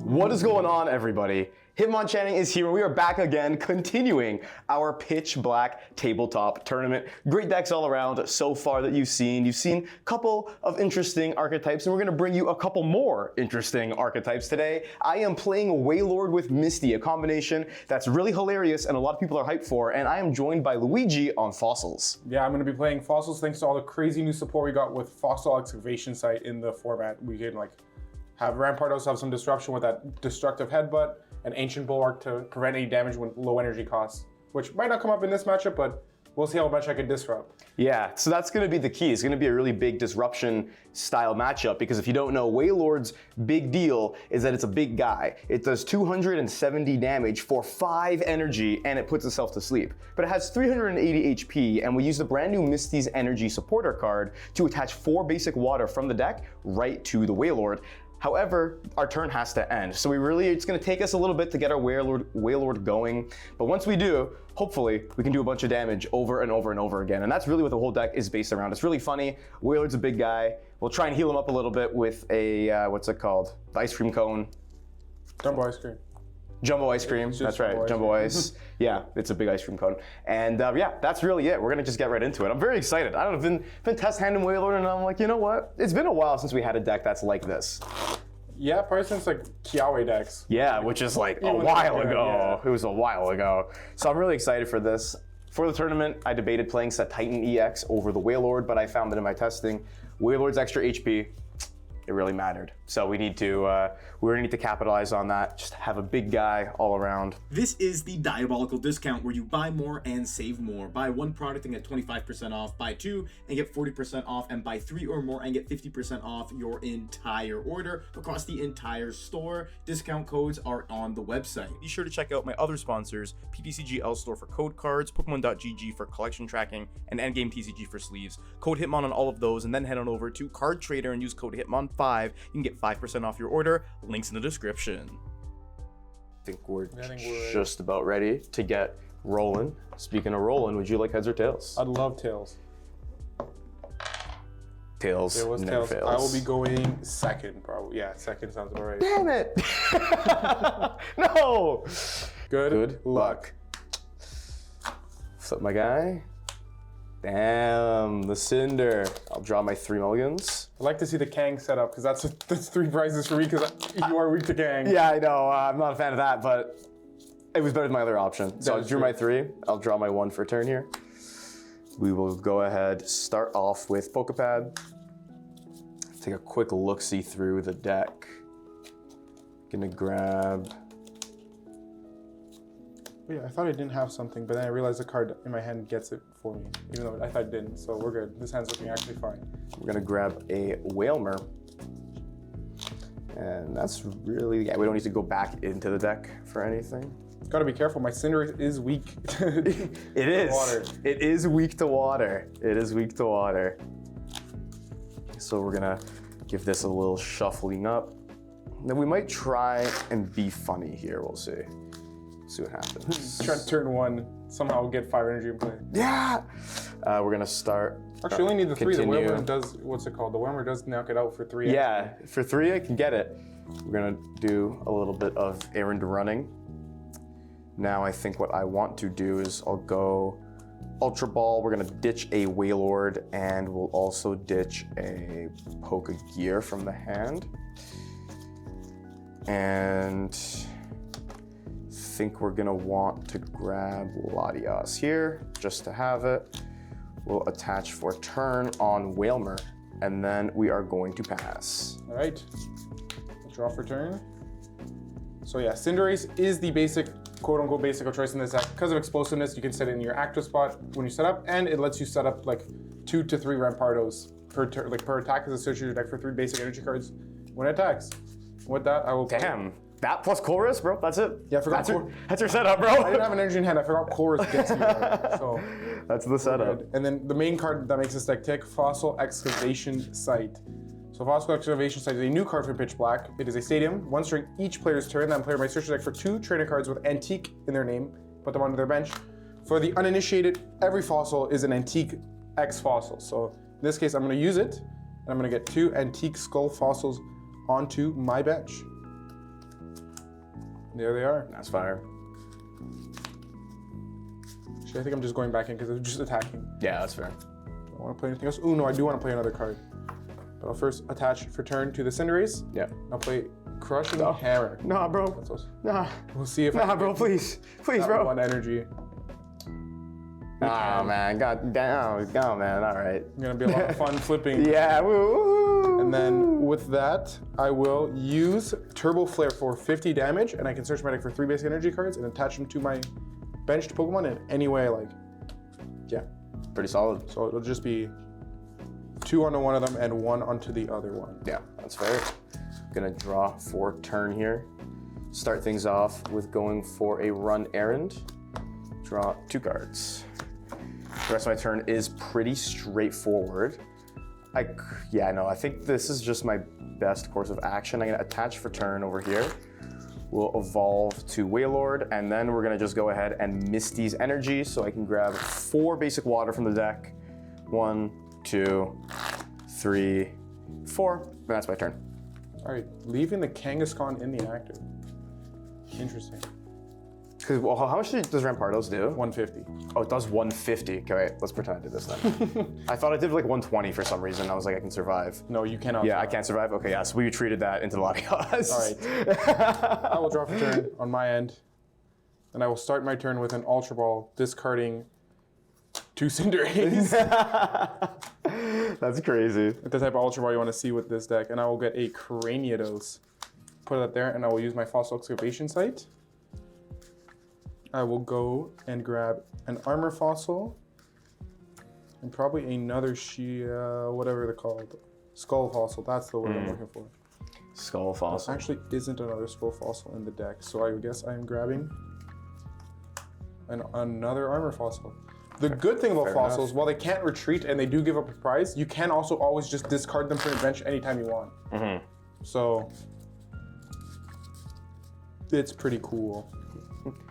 What is going on, everybody? Hitmonchanting is here, and we are back again, continuing our Pitch Black Tabletop tournament. Great decks all around so far that you've seen. You've seen a couple of interesting archetypes, and we're going to bring you a couple more interesting archetypes today. I am playing Wailord with Misty, a combination that's really hilarious and a lot of people are hyped for, and I am joined by Luigi on Fossils. Yeah, I'm going to be playing Fossils thanks to all the crazy new support we got with Fossil Excavation Site in the format. We can have Rampardos have some disruption with that destructive headbutt, an Ancient Bulwark to prevent any damage with low energy costs, which might not come up in this matchup, but we'll see how much I can disrupt. Yeah, so that's going to be the key. It's going to be a really big disruption style matchup because if you don't know, Wailord's big deal is that it's a big guy. It does 270 damage for 5 energy and it puts itself to sleep. But it has 380 HP and we use the brand new Misty's Energy Supporter card to attach 4 basic water from the deck right to the Wailord. However, our turn has to end. So it's gonna take us a little bit to get our Wailord going. But once we do, hopefully, we can do a bunch of damage over and over and over again. And that's really what the whole deck is based around. It's really funny. Wailord's a big guy. We'll try and heal him up a little bit with a, what's it called? The ice cream cone. Jumbo Ice Cream. Jumbo Ice Cream, that's right, Jumbo Ice. Yeah, it's a big ice cream cone. And yeah, that's really it. We're gonna just get right into it. I'm very excited. I don't know, been test handing Wailord and I'm like, you know what? It's been a while since we had a deck that's like this. Yeah, probably since Kiawe decks. Yeah, which is like a while ago. Yeah. It was a while ago. So I'm really excited for this. For the tournament, I debated playing Set Titan EX over the Wailord, but I found that in my testing, Wailord's extra HP, it really mattered. So we need to, we're gonna need to capitalize on that. Just have a big guy all around. This is the diabolical discount where you buy more and save more. Buy 1 product and get 25% off, buy 2 and get 40% off, and buy 3 or more and get 50% off your entire order across the entire store. Discount codes are on the website. Be sure to check out my other sponsors, PTCG Store for code cards, Pokemon.gg for collection tracking, and Endgame TCG for sleeves. Code Hitmon on all of those, and then head on over to Card Trader and use code Hitmon5. You can get 5% off your order. Links in the description. I think we're just about ready to get rolling. Speaking of rolling, would you like heads or tails? I'd love tails. Tails. There was never tails. fails. I will be going second, probably. Yeah, second sounds about right. Damn it! No! Good luck. Flip my guy. Damn, the Cinder. I'll draw my 3 mulligans. I'd like to see the Kang setup, because that's 3 prizes for me, because you are weak to Kang. Yeah, I know. I'm not a fan of that, but it was better than my other option. So I drew my 3. I'll draw my 1 for turn here. We will go ahead, start off with Poké Pad. Take a quick look-see through the deck. Gonna grab... Yeah, I thought I didn't have something, but then I realized the card in my hand gets it for me, even though I thought it didn't, so we're good. This hand's looking actually fine. We're gonna grab a Wailmer. And that's really, yeah, we don't need to go back into the deck for anything. Gotta be careful, my Cinder is weak It is. water. It is weak to water. It is weak to water. So we're gonna give this a little shuffling up. Then we might try and be funny here, we'll see. See what happens. Try to turn 1, somehow get 5 energy in play. Yeah! We're gonna start. Actually, you only need the 3. Continue. The Wailmer does, what's it called? The Wailmer does knock it out for 3. Yeah, for 3 I can get it. We're gonna do a little bit of errand running. Now I think what I want to do is I'll go Ultra Ball. We're gonna ditch a Wailord and we'll also ditch a Pokégear from the hand. And I think we're gonna want to grab Latias here just to have it. We'll attach for turn on Wailmer, and then we are going to pass. All right, draw for turn. So yeah, Cinderace is the basic, quote-unquote basic of choice in this deck. Because of explosiveness, you can set it in your active spot when you set up, and it lets you set up like 2 to 3 Rampardos per attack as associated with your deck for 3 basic energy cards when it attacks. With that, I will play. Damn. That plus Chorus, bro, that's it. Yeah, I forgot that's your setup, bro. I didn't have an energy in hand, I forgot Chorus gets me right, so. That's the setup. And then the main card that makes this deck tick, Fossil Excavation Site. So Fossil Excavation Site is a new card for Pitch Black. It is a stadium. Once during each player's turn, that player may search the deck for 2 trainer cards with Antique in their name, put them onto their bench. For the uninitiated, every fossil is an Antique X fossil. So in this case, I'm gonna use it, and I'm gonna get 2 Antique Skull fossils onto my bench. There they are. That's fire. Actually, I think I'm just going back in because I'm just attacking. Yeah, that's fair. I want to play anything else. Oh no, I do want to play another card. But I'll first attach for turn to the Cinderace. Yeah. I'll play Crush and No. Hammer. Nah, bro. That's awesome. Nah. We'll see if I Nah, can bro, get please. Please, that bro. one energy. Oh, man. God damn. Oh, man. All right. It's gonna be a lot of fun flipping. Yeah. Woo. And then with that, I will use Turbo Flare for 50 damage, and I can search my deck for 3 basic energy cards and attach them to my benched Pokemon in any way I like. Yeah. Pretty solid. So it'll just be 2 onto one of them and 1 onto the other one. Yeah, that's fair. Gonna draw for turn here. Start things off with going for a run errand. Draw 2 cards. The rest of my turn is pretty straightforward. I think this is just my best course of action. I'm gonna attach for turn over here. We'll evolve to Wailord, and then we're gonna just go ahead and Misty's energy so I can grab 4 basic water from the deck. 1, 2, 3, 4, and that's my turn. All right, leaving the Kangaskhan in the active. Interesting. Because, well, how much does Rampardos do? 150. Oh, it does 150. Okay, wait, let's pretend I did this then. I thought I did like 120 for some reason. I was like, I can survive. No, you cannot. Yeah, I can't survive. Okay, yeah, so we retreated that into the Latias. All right. I will draw for turn on my end, and I will start my turn with an Ultra Ball, discarding 2 Cinderace. That's crazy. The type of Ultra Ball you want to see with this deck, and I will get a Craniados. Put it there, and I will use my Fossil Excavation Site. I will go and grab an Armor Fossil, and probably another whatever they're called. Skull Fossil, that's the word I'm looking for. Skull Fossil. There actually isn't another Skull Fossil in the deck, so I guess I am grabbing another Armor Fossil. The good thing about Fair fossils, enough. while they can't retreat and they do give up a prize, you can also always just discard them from your bench anytime you want. Mm-hmm. So it's pretty cool.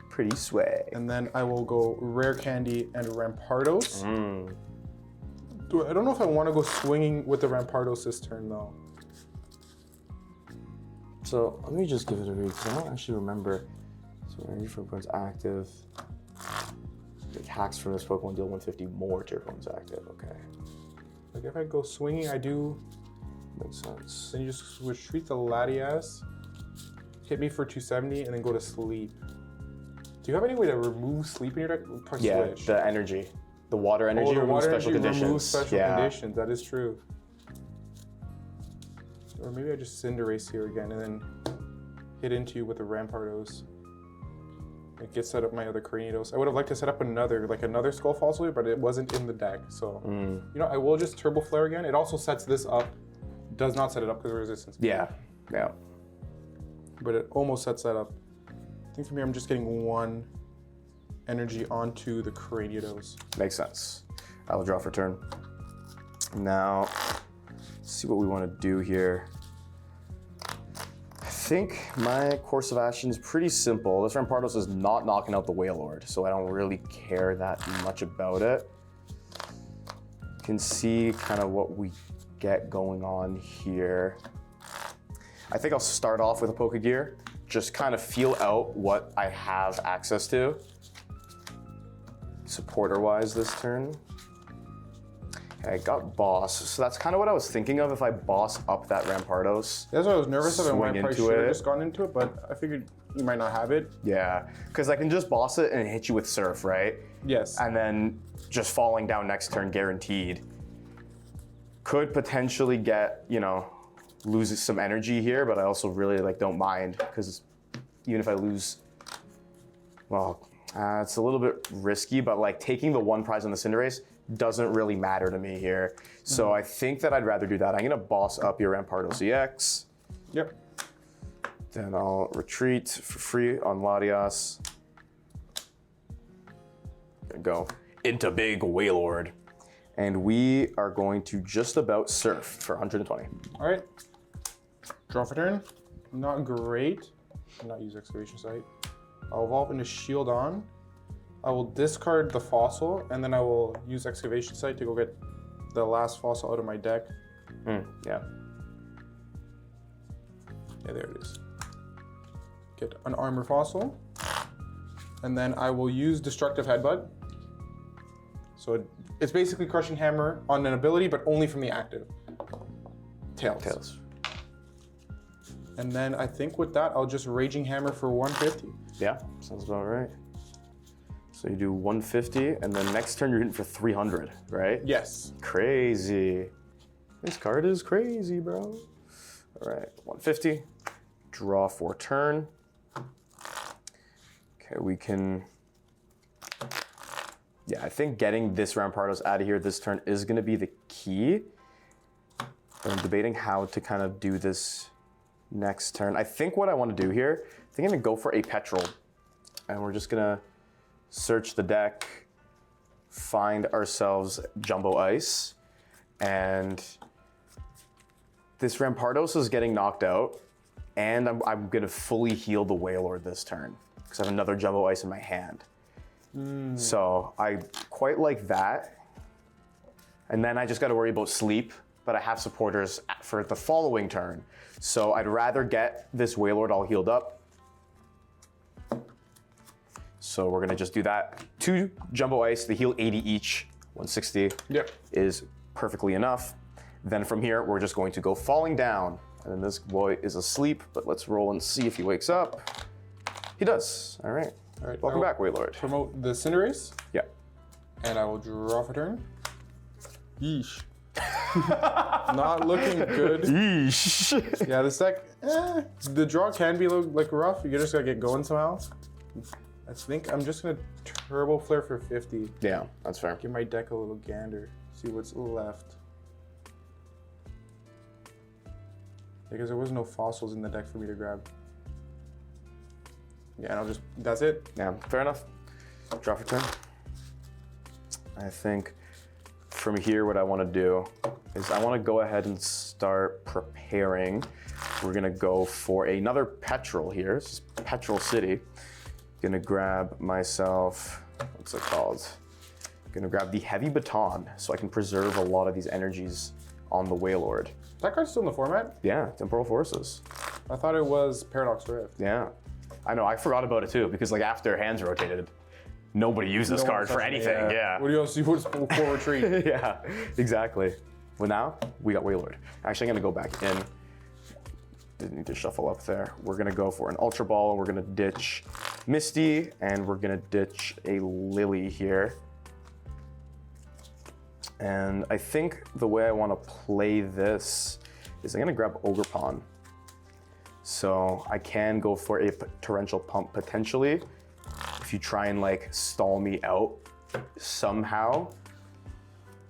Pretty swag. And then I will go Rare Candy and Rampardos. I don't know if I want to go swinging with the Rampardos this turn though. So let me just give it a read, because I don't actually remember. So energy for opponent's active. Like hacks from this Pokemon deal 150 more to your opponent's active. Okay. Like if I go swinging, I do. Makes sense. Then you just retreat the Latias, hit me for 270, and then go to sleep. Do you have any way to remove sleep in your deck? Probably Yeah, switch. the energy. The water energy the removes water special energy conditions. removes special yeah. conditions. That is true. Or maybe I just Cinderace here again and then hit into you with the Rampardos. It gets set up my other Craniados. I would have liked to set up another Skull Fossil here, but it wasn't in the deck. So, you know, I will just Turbo Flare again. It also sets this up. Does not set it up because of resistance. Yeah, yeah. But it almost sets that up. I think for me, I'm just getting 1 energy onto the Craniados. Makes sense. I will draw for turn. Now, let's see what we want to do here. I think my course of action is pretty simple. This Rampardos is not knocking out the Wailord, so I don't really care that much about it. You can see kind of what we get going on here. I think I'll start off with a Pokégear, just kind of feel out what I have access to. Supporter-wise this turn. Okay, I got Boss, so that's kind of what I was thinking of if I boss up that Rampardos. That's what I was nervous of and why I Swing probably into should have it. just gone into it, but I figured you might not have it. Yeah, because I can just boss it and hit you with Surf, right? Yes. And then just falling down next turn guaranteed. Could potentially get, you know, lose some energy here, but I also really don't mind, because even if I lose, well, it's a little bit risky, but taking the 1 prize on the Cinderace doesn't really matter to me here. So I think that I'd rather do that. I'm gonna boss up your Rampardos EX. Yep. Then I'll retreat for free on Latias. Go into big Wailord. And we are going to just about Surf for 120. All right. Draw for turn. Not great. Not use Excavation Site. I'll evolve into Shield On. I will discard the Fossil, and then I will use Excavation Site to go get the last Fossil out of my deck. Yeah. Yeah, there it is. get an Armor Fossil. And then I will use Destructive Headbutt. So it's basically Crushing Hammer on an ability, but only from the active. Tails. And then I think with that, I'll just Raging Hammer for 150. Yeah, sounds about right. So you do 150, and then next turn you're hitting for 300, right? Yes. Crazy. This card is crazy, bro. All right, 150. Draw for turn. Okay, we can... Yeah, I think getting this Rampardos out of here this turn is going to be the key. I'm debating how to kind of do this next turn. I think what I want to do here, I think I'm going to go for a Petrel. And we're just going to search the deck, find ourselves Jumbo Ice, and this Rampardos is getting knocked out, and I'm going to fully heal the Wailord this turn because I have another Jumbo Ice in my hand. So I quite like that. And then I just got to worry about sleep, but I have supporters for the following turn. So I'd rather get this Wailord all healed up. So we're gonna just do that. 2 Jumbo Ice, they heal 80 each, 160 is perfectly enough. Then from here, we're just going to go Falling Down. And then this boy is asleep, but let's roll and see if he wakes up. He does, all right. All right. Welcome back, Wailord. Promote the Cinderace. Yeah. And I will draw for turn. Yeesh. Not looking good. Yeesh. Yeah, this deck, the draw can be like rough. You just gotta get going somehow. I think I'm just gonna Turbo Flare for 50. Yeah, that's fair. Give my deck a little gander. See what's left. Because there was no fossils in the deck for me to grab. Yeah, and I'll just, that's it. Yeah, fair enough. Draw for turn. I think from here, what I want to do is I want to go ahead and start preparing. We're going to go for another Petrel here. This is Petrel City. Going to grab myself, what's it called? Going to grab the Heavy Baton so I can preserve a lot of these energies on the Wailord. That card's still in the format? Yeah, Temporal Forces. I thought it was Paradox Rift. Yeah. I know, I forgot about it too, because like after hands rotated, nobody used this card for anything, yeah. What do you else do for retreat? Yeah, exactly. Well now, we got Wailord. Actually, I'm gonna go back in. Didn't need to shuffle up there. We're gonna go for an Ultra Ball, we're gonna ditch Misty, and we're gonna ditch a Lillie here. And I think the way I wanna play this is I'm gonna grab Ogerpon. So I can go for a Torrential Pump potentially if you try and like stall me out somehow.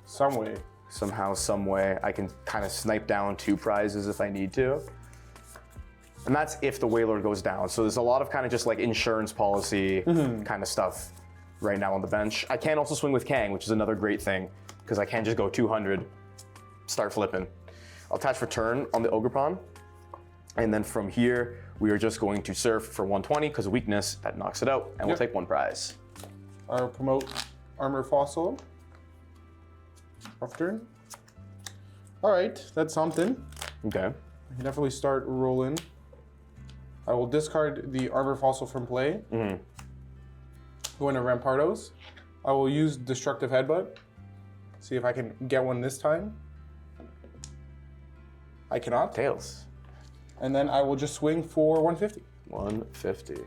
Some way. Somehow, some way, I can kind of snipe down 2 prizes if I need to. And that's if the Wailord goes down. So there's a lot of kind of just like insurance policy kind of stuff right now on the bench. I can also swing with Kang, which is another great thing because I can just go 200, start flipping. I'll attach for turn on the Ogerpon. And then from here, we are just going to surf for 120 because of weakness, that knocks it out, and we'll take 1 prize. I'll promote Armor Fossil. Off turn. All right, that's something. Okay. I can definitely start rolling. I will discard the Armor Fossil from play. Go into Rampardos. I will use Destructive Headbutt. See if I can get one this time. I cannot. Tails. And then I will just swing for 150. 150. There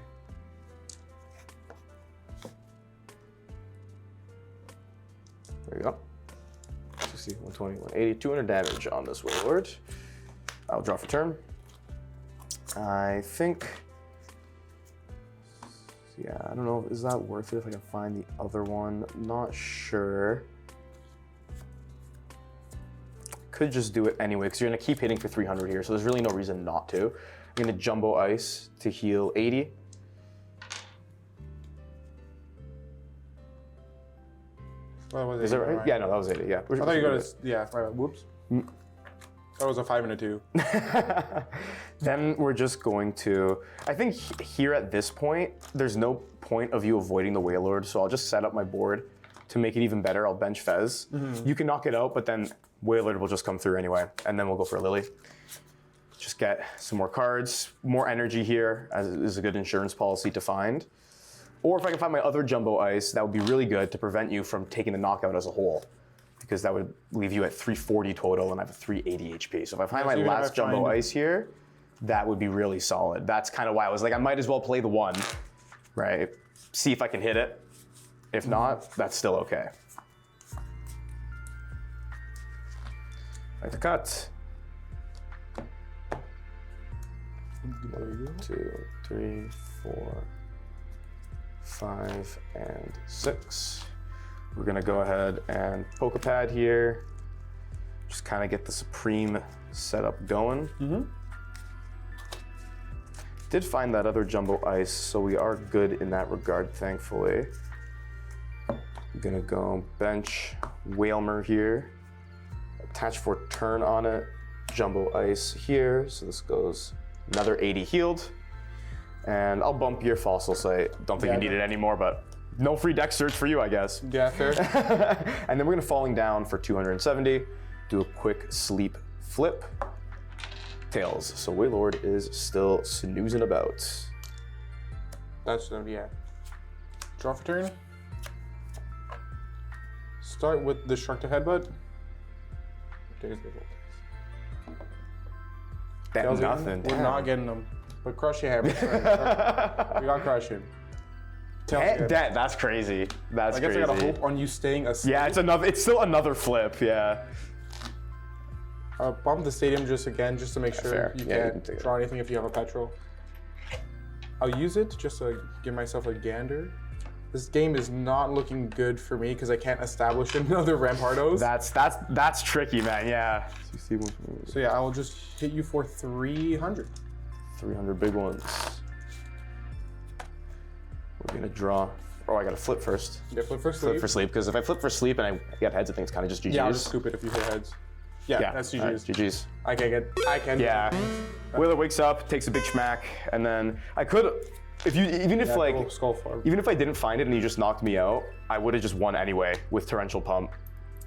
you go. 60, 120, 180, 200 damage on this Wailord. I'll draw for turn. I think, yeah, I don't know, is that worth it if I can find the other one? Not sure. Could just do it anyway, because you're gonna keep hitting for 300 here, so there's really no reason not to. I'm gonna Jumbo Ice to heal 80. Well, was Is that right? Yeah, no, that was 80, yeah. I thought you got to, yeah, right, whoops. That was a 5 and a 2. Then we're just going to, I think here at this point, there's no point of you avoiding the Wailord, so I'll just set up my board to make it even better. I'll bench Fez. You can knock it out, but then Wailord will just come through anyway, and then we'll go for a Lillie. just get some more cards, more energy here, as is a good insurance policy to find. Or if I can find my other Jumbo Ice, that would be really good to prevent you from taking the knockout as a whole, because that would leave you at 340 total and I have a 380 HP. So if I find my last Jumbo Ice here, that would be really solid. That's kind of why I was like, I might as well play the one, right? See if I can hit it. If not, that's still okay. Like the cut. 1, 2, 3, 4, 5, and 6. We're gonna go ahead and Poké Pad here. Just kind of get the Supreme setup going. Did find that other Jumbo Ice, so we are good in that regard, thankfully. I'm gonna go bench Wailmer here. Attach for turn on it. Jumbo Ice here, so this goes another 80 healed. And I'll bump your Fossil, so I don't think you need it anymore, but no free deck search for you, I guess. Yeah, fair. And then we're gonna Falling Down for 270. Do a quick sleep flip. Tails. So Wailord is still snoozing about. That's yeah. Draw for turn. Start with Destructive Headbutt. There's the That's nothing. We're not getting them. But crush your hammer. We got crush him. That's crazy. That's crazy. I guess I gotta hope on you staying asleep. Yeah, it's still another flip, yeah. Bump the stadium just to make sure you can't draw anything if you have a Petrel. I'll use it just to give myself a gander. This game is not looking good for me because I can't establish another Rampardos. That's tricky, man, yeah. So yeah, I will just hit you for 300. 300 big ones. We're gonna draw. Oh, I gotta flip first. Yeah, flip for sleep. Flip for sleep, because if I flip for sleep and I get heads, I think it's kind of just GG's. Yeah, I'll just scoop it if you hit heads. Yeah, that's GG's. Right, GG's. I can. Yeah. Wailord wakes up, takes a big schmack, and then I could, even if I didn't find it and you just knocked me out, I would have just won anyway with Torrential Pump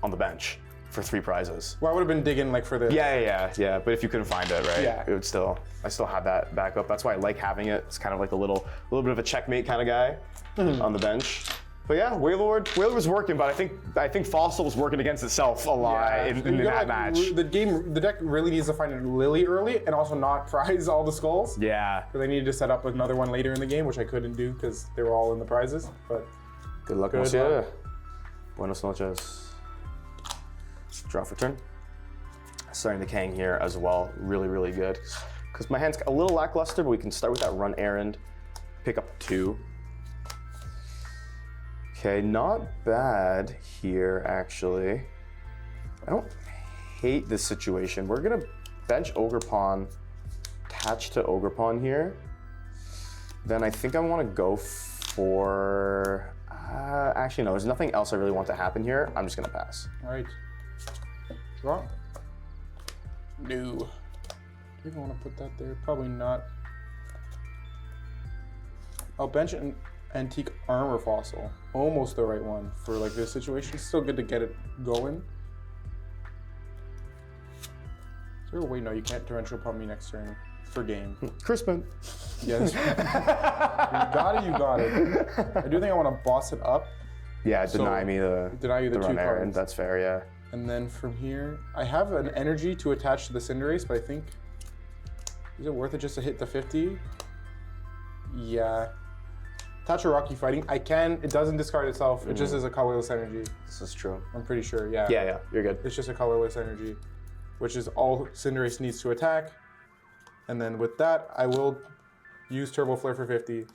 on the bench for 3 prizes. Well, I would have been digging like for the. Yeah. But if you couldn't find it, right? Yeah. It would still, I still had that backup. That's why I like having it. It's kind of like a little bit of a checkmate kind of guy on the bench. But yeah, Wailord was working, but I think Fossil was working against itself a lot in that match. The deck really needs to find a Lillie early and also not prize all the skulls. Yeah. Because I needed to set up another one later in the game, which I couldn't do because they were all in the prizes. But good luck, monsieur. Buenos noches. Draw for turn. Starting the Kang here as well. Really, really good. Because my hand's a little lackluster, but we can start with that run errand. Pick up 2. Okay, not bad here, actually. I don't hate this situation. We're gonna bench Ogerpon, attach to Ogerpon here. Then I think I wanna go for, actually no, there's nothing else I really want to happen here. I'm just gonna pass. All right. Draw. No. Do you even want to put that there? Probably not. I'll bench an Antique Armor Fossil. Almost the right one for like this situation. It's still good to get it going. Is there a way? No, you can't Torrential Pump me next turn for game. Crispin. Yes. You got it. I do think I want to boss it up. Yeah, deny you the 2 run cards. errand. That's fair, yeah. And then from here, I have an energy to attach to the Cinderace, but I think, is it worth it just to hit the 50? Yeah. Attach a Rocky Fighting. It doesn't discard itself. It just is a colorless energy. This is true. I'm pretty sure, yeah. Yeah, you're good. It's just a colorless energy, which is all Cinderace needs to attack. And then with that, I will use Turbo Flare for 50,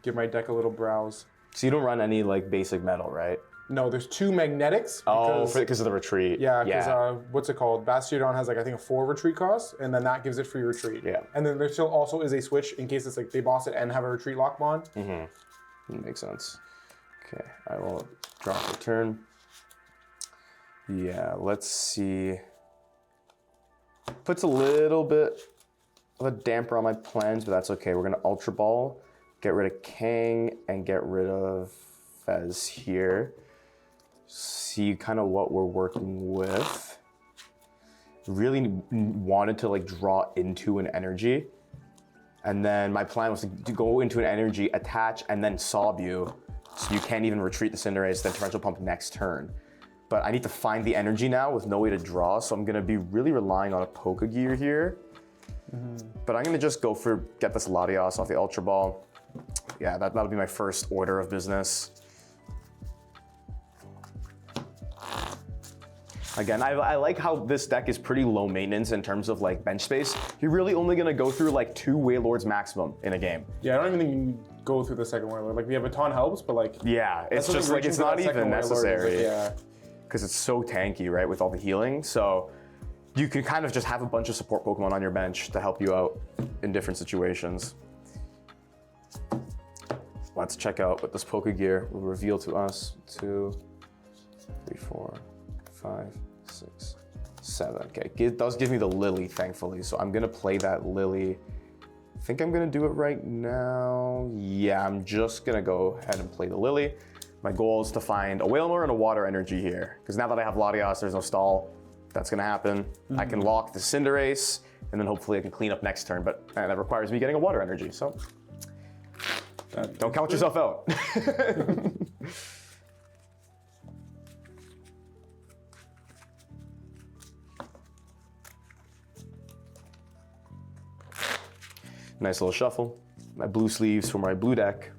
give my deck a little browse. So you don't run any like basic metal, right? No, there's 2 magnetics. Because of the retreat. Yeah, because what's it called? Bastiodon has like I think a 4 retreat cost, and then that gives it free retreat. Yeah. And then there still also is a switch in case it's like they boss it and have a retreat lock bond. That makes sense. Okay, I will draw for turn. Yeah, let's see. Puts a little bit of a damper on my plans, but that's okay. We're gonna Ultra Ball, get rid of Kang, and get rid of Fez here. See kind of what we're working with. really wanted to like draw into an energy. And then my plan was to go into an energy, attach, and then sob you. So you can't even retreat the Cinderace, then Torrential Pump next turn. But I need to find the energy now with no way to draw, so I'm gonna be really relying on a Pokégear here. But I'm gonna just go for, get this Latias off the Ultra Ball. Yeah, that'll be my first order of business. Again, I like how this deck is pretty low maintenance in terms of like bench space. You're really only gonna go through like 2 Wailords maximum in a game. Yeah, I don't even think you can go through the second Wailord. Like, the Baton helps, but like... Yeah, it's just like, it's not even necessary. Yeah. Because it's so tanky, right, with all the healing. So you can kind of just have a bunch of support Pokemon on your bench to help you out in different situations. Let's check out what this Pokégear will reveal to us. 2, 3, 4, 5, 6, 7. Okay, it does give me the Lillie, thankfully. So I'm gonna play that Lillie. I think I'm gonna do it right now. Yeah, I'm just gonna go ahead and play the Lillie. My goal is to find a Wailmer and a Water Energy here. Because now that I have Latias, there's no stall. That's gonna happen. I can lock the Cinderace, and then hopefully I can clean up next turn, but that requires me getting a Water Energy, so. Don't count yourself out. Nice little shuffle. My blue sleeves for my blue deck.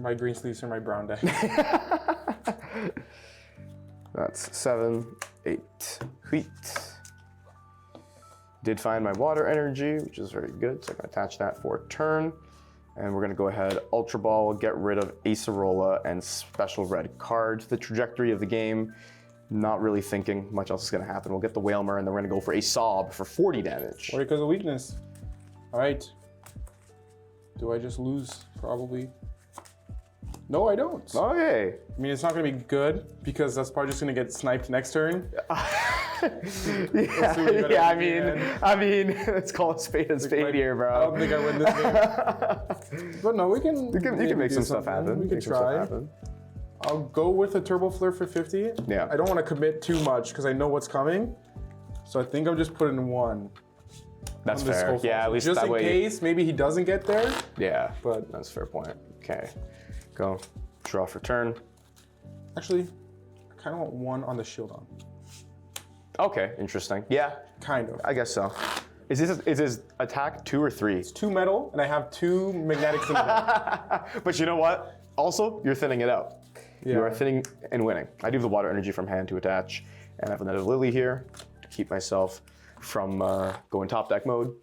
My green sleeves for my brown deck. That's 7, 8, wheat. Did find my Water Energy, which is very good, so I can attach that for a turn. And we're gonna go ahead, Ultra Ball, get rid of Acerola and Special Red Card. The trajectory of the game, not really thinking much else is gonna happen. We'll get the Wailmer, and then we're gonna go for a Sob for 40 damage. Or because of weakness. All right. Do I just lose? Probably. No, I don't. Okay. I mean, it's not gonna be good because that's probably just gonna get sniped next turn. Yeah, I mean, let's call it spade and spade here, bro. I don't think I win this game. But no, we can. You can make some stuff happen. We can try. I'll go with a Turbo Flare for 50. Yeah. I don't want to commit too much because I know what's coming. So I think I'm just putting 1. That's fair. Yeah, at least just that in way. case maybe he doesn't get there. Yeah, but that's a fair point. Okay, go draw for turn. Actually, I kind of want 1 on the shield on. Okay, interesting. Yeah, kind of. I guess so. Is his attack 2 or 3? It's 2 metal, and I have 2 magnetics in it. But you know what? Also, you're thinning it out. Yeah. You are thinning and winning. I do have the Water Energy from hand to attach, and I have another Lillie here to keep myself from going top deck mode.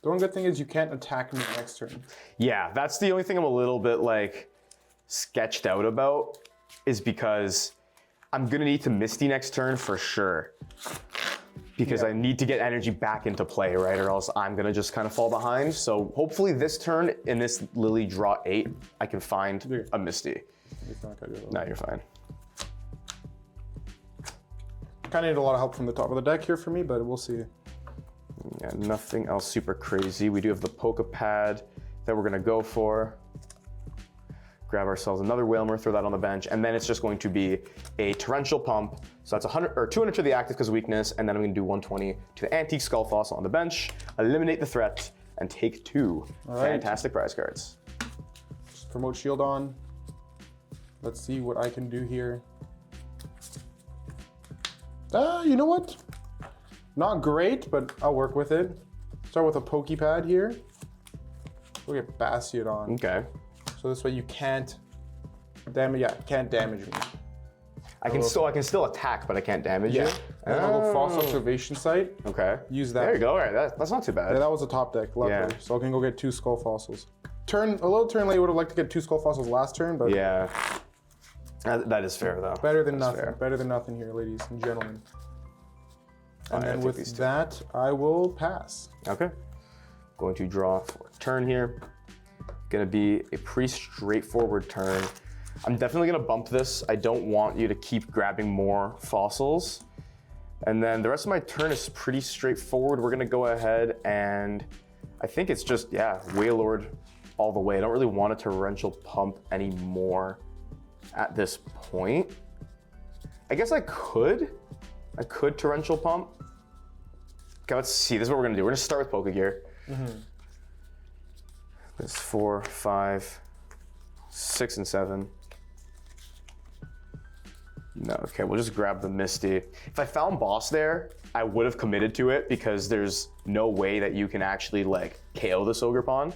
The one good thing is you can't attack me next turn. Yeah, that's the only thing I'm a little bit like sketched out about, is because I'm gonna need to Misty next turn for sure. Because I need to get energy back into play, right? Or else I'm gonna just kind of fall behind. So hopefully this turn in this Lillie draw 8, I can find a Misty. No, you're fine. Kind of need a lot of help from the top of the deck here for me, but we'll see. Yeah, nothing else super crazy. We do have the Poké Pad that we're gonna go for. Grab ourselves another Wailmer, throw that on the bench, and then it's just going to be a Torrential Pump. So that's 100 or 200 to the active because of weakness, and then I'm gonna do 120 to the Antique Skull Fossil on the bench, eliminate the threat, and take 2 fantastic prize cards. Just promote shield on. Let's see what I can do here. You know what? Not great, but I'll work with it. Start with a Poké Pad here. We'll get Bastion on. Okay. So this way you can't damage. Yeah, can't damage me. I can still attack, but I can't damage you. And then I'll go Fossil Observation Site. Okay. Use that. There you go. All right, that's not too bad. Yeah, that was a top deck. Lovely. Yeah. So I can go get 2 Skull Fossils. A little turn late. Would have liked to get 2 Skull Fossils last turn, but yeah. That is fair though. better than nothing. Fair. Better than nothing here, ladies and gentlemen. And Alright, then with that, I will pass. Okay. Going to draw for a turn here. Gonna be a pretty straightforward turn. I'm definitely gonna bump this. I don't want you to keep grabbing more fossils. And then the rest of my turn is pretty straightforward. We're gonna go ahead and I think it's just, yeah, Wailord all the way. I don't really want a Torrential Pump anymore at this point. I guess I could, I could Torrential Pump. Okay, let's see. This is what we're gonna do. We're gonna start with Pokégear. This 4, 5, 6, and 7. No, okay, we'll just grab the Misty. If I found Boss there, I would have committed to it because there's no way that you can actually like KO this Ogerpon.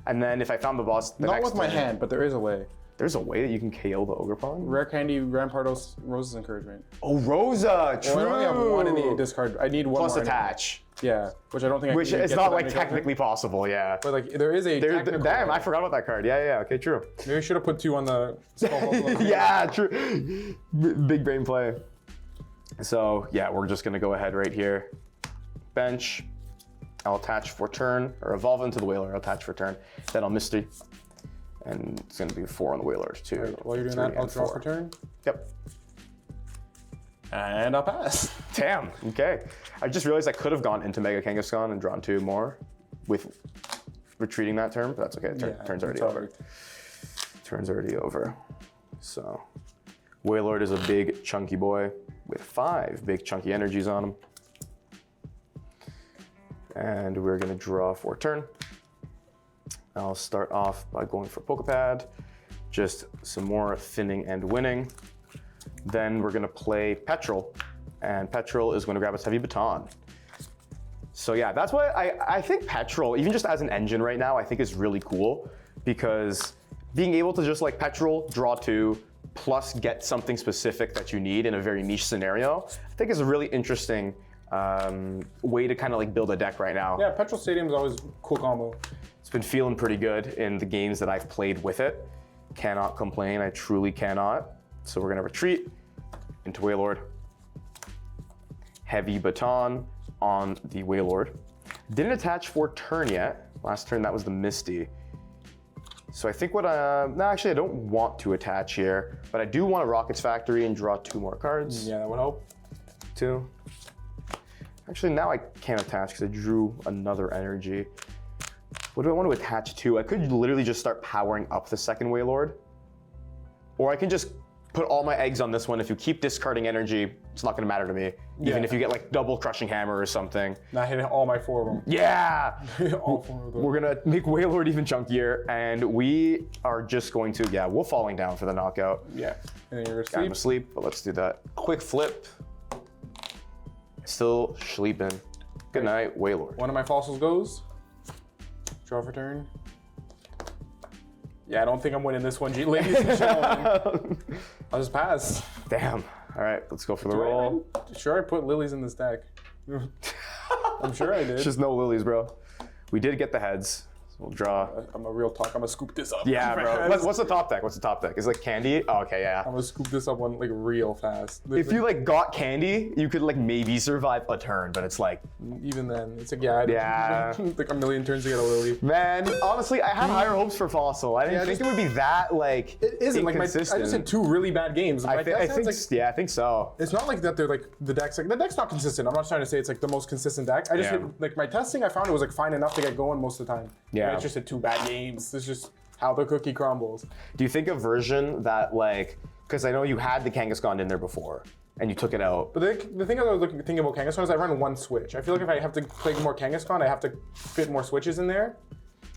And then if I found the Boss, Not with my hand, but there is a way. There's a way that you can KO the Ogerpon? Rare Candy, Rampardos, Rosa's Encouragement. Oh, Rosa, true. Well, I only have one in the discard. I need one Plus more. attach. Yeah, which I don't think I Which can it's get not to like that technically possible, yeah. But like there is a technical Damn, way. I forgot about that card. Yeah, okay, true. Maybe I should have put 2 on the Yeah, true. Big brain play. So yeah, we're just gonna go ahead right here. Bench. I'll attach for turn, or evolve into the Wailord. I'll attach for turn. Then I'll Misty. And it's gonna be 4 on the Wailord too. Right, while you're doing that, I'll draw for turn. Yep. And I'll pass. Damn, okay. I just realized I could have gone into Mega Kangaskhan and drawn 2 more with retreating that turn, but that's okay. Turn's already over. Turn's already over. So, Wailord is a big chunky boy with 5 big chunky energies on him. And we're gonna draw for turn. I'll start off by going for Poké Pad, just some more thinning and winning. Then we're gonna play Petrel, and Petrel is gonna grab us Heavy Baton. So yeah, that's why I think Petrel, even just as an engine right now, I think is really cool because being able to just like Petrel, draw 2, plus get something specific that you need in a very niche scenario, I think is a really interesting way to kind of like build a deck right now. Yeah, Petrel Stadium is always a cool combo. It's been feeling pretty good in the games that I've played with it. Cannot complain, I truly cannot. So we're gonna retreat into Wailord. Heavy Baton on the Wailord. Didn't attach for turn yet. Last turn that was the Misty. So I think what no, actually I don't want to attach here, but I do want a Rockets Factory and draw 2 more cards. Yeah, that would help. 2. Actually now I can't attach because I drew another energy. What do I want to attach to? I could literally just start powering up the second Wailord. Or I can just put all my eggs on this one. If you keep discarding energy, it's not gonna matter to me. Even if you get like double Crushing Hammer or something. Not hitting all my 4 of them. Yeah! All 4 of them. We're gonna make Wailord even chunkier, and we are just going to, yeah, we're falling down for the knockout. Yeah, and then you're I'm asleep. asleep, but let's do that. Quick flip. Still sleeping. Good night, Wailord. One of my fossils goes. Draw for turn. Yeah, I don't think I'm winning this one, ladies and gentlemen. I'll just pass. Damn. All right, let's go for the roll. Sure, I put lilies in this deck. I'm sure I did. It's just no lilies, bro. We did get the heads. So we'll draw. I'm a real talk. I'm gonna scoop this up. Yeah, bro. What's the top deck? What's the top deck? Is it like candy? Oh, okay, yeah. I'm gonna scoop this up one like real fast. If you like got candy, you could like maybe survive a turn, but it's like, even then, it's like yeah. Like a million turns to get a lily. man, honestly, I had higher hopes for Fossil. I didn't think it would be that like It isn't like I inconsistent. just had 2 really bad games. I think so. It's not like that. They're like the deck's not consistent. I'm not trying to say it's like the most consistent deck. I just hit, like my testing. I found it was like fine enough to get going most of the time. Yeah. And it's just had 2 bad games. It's just how the cookie crumbles. Do you think a version that like, because I know you had the Kangaskhan in there before and you took it out. But the thing I was thinking about Kangaskhan is I run 1 switch. I feel like if I have to play more Kangaskhan, I have to fit more switches in there.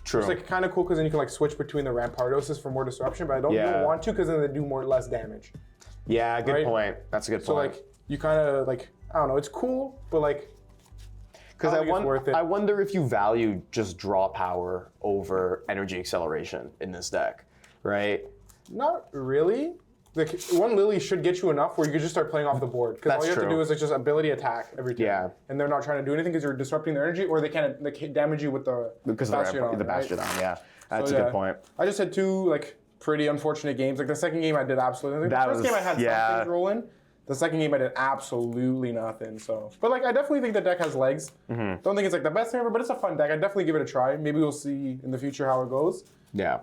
True. It's like kind of cool because then you can like switch between the Rampardos for more disruption, but I don't really want to because then they do less damage. Yeah, good Right? point. That's a good point. So like you kind of like I don't know. It's cool, but like. Because worth it. I wonder if you value just draw power over energy acceleration in this deck, right? Not really. Like 1 Lillie should get you enough where you can just start playing off the board. Because all you have to do is like just ability attack every turn. Yeah. And they're not trying to do anything because you're disrupting their energy, or they can't damage you with the Bastion. The Bastion, yeah. That's So, a good point. I just had 2 like pretty unfortunate games. Like the second game I did absolutely. The first game I had some things rolling. The second game I did absolutely nothing. So, but like I definitely think the deck has legs. Don't think it's like the best thing ever, but it's a fun deck. I'd definitely give it a try. Maybe we'll see in the future how it goes. Yeah.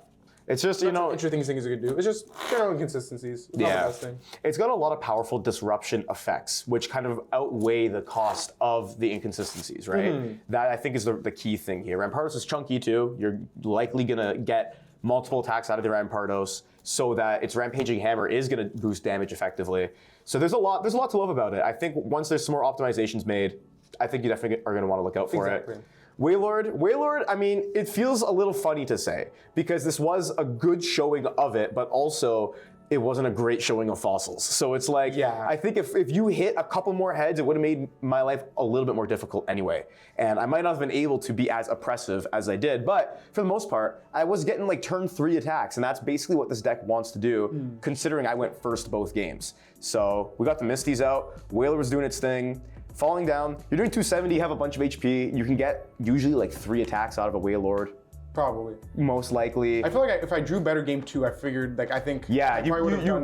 It's just, you know, interesting things you could do. It's just general inconsistencies. It's not the best thing. It's got a lot of powerful disruption effects, which kind of outweigh the cost of the inconsistencies, right? That I think is the key thing here. Rampardos is chunky too. You're likely gonna get multiple attacks out of the Rampardos, so that its Rampaging Hammer is gonna boost damage effectively. So there's a lot to love about it. I think once there's some more optimizations made, I think you definitely are gonna want to look out for it. Wailord, I mean, it feels a little funny to say because this was a good showing of it, but also it wasn't a great showing of fossils. So it's like, I think if you hit a couple more heads, it would have made my life a little bit more difficult anyway. And I might not have been able to be as oppressive as I did, but for the most part, I was getting like turn 3 attacks, and that's basically what this deck wants to do, considering I went first both games. So we got the Misties out, Wailord was doing its thing. Falling down, you're doing 270, you have a bunch of HP, you can get usually like 3 attacks out of a Wailord. Probably. Most likely. I feel like if I drew better game 2, I figured, like, I think... Yeah, you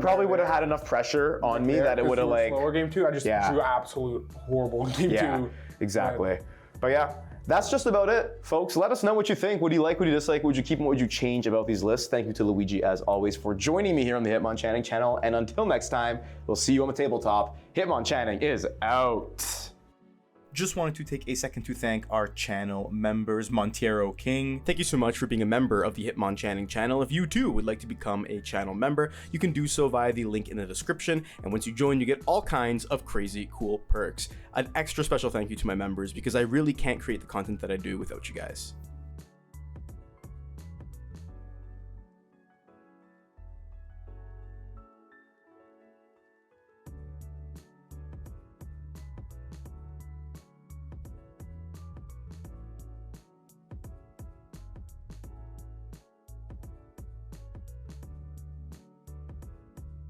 probably would have had enough pressure on me that it would have, like... Slower game 2, I just drew absolute horrible game 2. Yeah, exactly. But yeah, that's just about it, folks. Let us know what you think. What do you like? What do you dislike? What would you keep and what would you change about these lists? Thank you to Luigi, as always, for joining me here on the Hitmonchanting channel. And until next time, we'll see you on the tabletop. Hitmonchanting is out. Just wanted to take a second to thank our channel members. Montiero King, thank you so much for being a member of the Hitmonchanting channel. If you too would like to become a channel member, you can do so via the link in the description, and once you join, you get all kinds of crazy cool perks. An extra special thank you to my members because I really can't create the content that I do without you guys.